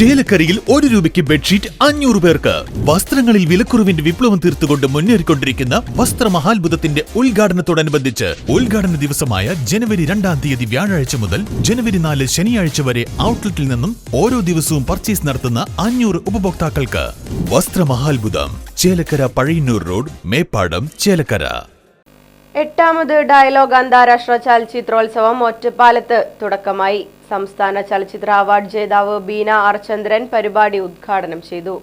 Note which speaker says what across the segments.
Speaker 1: ചേലക്കരയിൽ 1 രൂപയ്ക്ക് ബെഡ്ഷീറ്റ് 500 പേർക്ക്. വസ്ത്രങ്ങളിൽ വിലക്കുറവിന്റെ വിപ്ലവം തീർത്തുകൊണ്ട് മുന്നേറിക്കൊണ്ടിരിക്കുന്ന വസ്ത്രമഹാത്ഭുതത്തിന്റെ ഉദ്ഘാടനത്തോടനുബന്ധിച്ച് ഉദ്ഘാടന ദിവസമായ ജനുവരി 2-ാം തീയതി വ്യാഴാഴ്ച മുതൽ ജനുവരി 4 ശനിയാഴ്ച വരെ ഔട്ട്ലെറ്റിൽ നിന്നും ഓരോ ദിവസവും പർച്ചേസ് നടത്തുന്ന 500 ഉപഭോക്താക്കൾക്ക് വസ്ത്രമഹാത്ഭുതം, ചേലക്കര പഴയന്നൂർ റോഡ്, മേപ്പാടം, ചേലക്കര.
Speaker 2: 8ാമത് ഡയലോഗ് അന്താരാഷ്ട്ര ചലച്ചിത്രോത്സവം ഒറ്റപ്പാലത്ത് തുടക്കമായി. സംസ്ഥാന ചലച്ചിത്ര അവാർഡ് ജേതാവ് ബീന ആർ ചന്ദ്രൻ പരിപാടി ഉദ്ഘാടനം ചെയ്തു.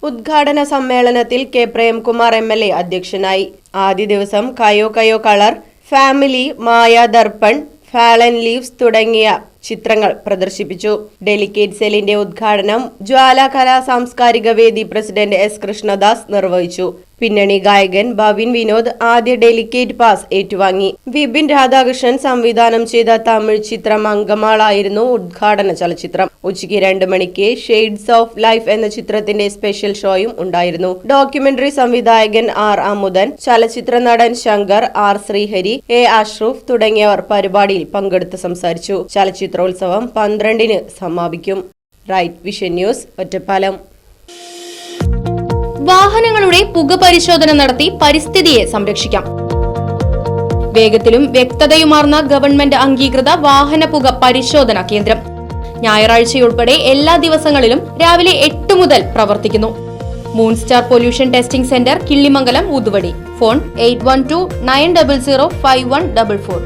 Speaker 2: ഉദ്ഘാടന സമ്മേളനത്തിൽ കെ പ്രേംകുമാർ MLA അധ്യക്ഷനായി. ആദ്യ ദിവസം കയോ കയോ കളർ, ഫാമിലി, മായ ദർപ്പൺ, ഫാലൻ ലീവ്സ് തുടങ്ങിയ ചിത്രങ്ങൾ പ്രദർശിപ്പിച്ചു. ഡെലിക്കേറ്റ് സെല്ലിന്റെ ഉദ്ഘാടനം ജ്വാല കലാ സാംസ്കാരിക വേദി പ്രസിഡന്റ് S കൃഷ്ണദാസ് നിർവഹിച്ചു. പിന്നണി ഗായകൻ ഭവിൻ വിനോദ് ആദ്യ ഡെലിക്കേറ്റ് പാസ് ഏറ്റുവാങ്ങി. വിപിൻ രാധാകൃഷ്ണൻ സംവിധാനം ചെയ്ത തമിഴ് ചിത്രം അങ്കമാളായിരുന്നു ഉദ്ഘാടന ചലച്ചിത്രം. ഉച്ചയ്ക്ക് 2 മണിക്ക് ഷെയ്ഡ്സ് ഓഫ് ലൈഫ് എന്ന ചിത്രത്തിന്റെ സ്പെഷ്യൽ ഷോയും ഉണ്ടായിരുന്നു. ഡോക്യുമെന്ററി സംവിധായകൻ R അമുദൻ, ചലച്ചിത്ര നടൻ ശങ്കർ, R ശ്രീഹരി, A അഷ്റഫ് തുടങ്ങിയവർ പരിപാടിയിൽ പങ്കെടുത്ത് സംസാരിച്ചു. ചലച്ചിത്രോത്സവം 12-ന് സമാപിക്കും. Right Vision News, Ottapalam.
Speaker 3: വാഹനങ്ങളുടെ പുക പരിശോധന നടത്തി പരിസ്ഥിതിയെ സംരക്ഷിക്കാം. വേഗത്തിലും വ്യക്തതയുമാർന്ന ഗവൺമെന്റ് അംഗീകൃത വാഹന പുക പരിശോധനാ കേന്ദ്രം ഞായറാഴ്ചയുൾപ്പെടെ എല്ലാ ദിവസങ്ങളിലും രാവിലെ 8 മുതൽ പ്രവർത്തിക്കുന്നു. Moonstar pollution testing centre, Killimangalam, Oothuvadi. Phone 8129005144.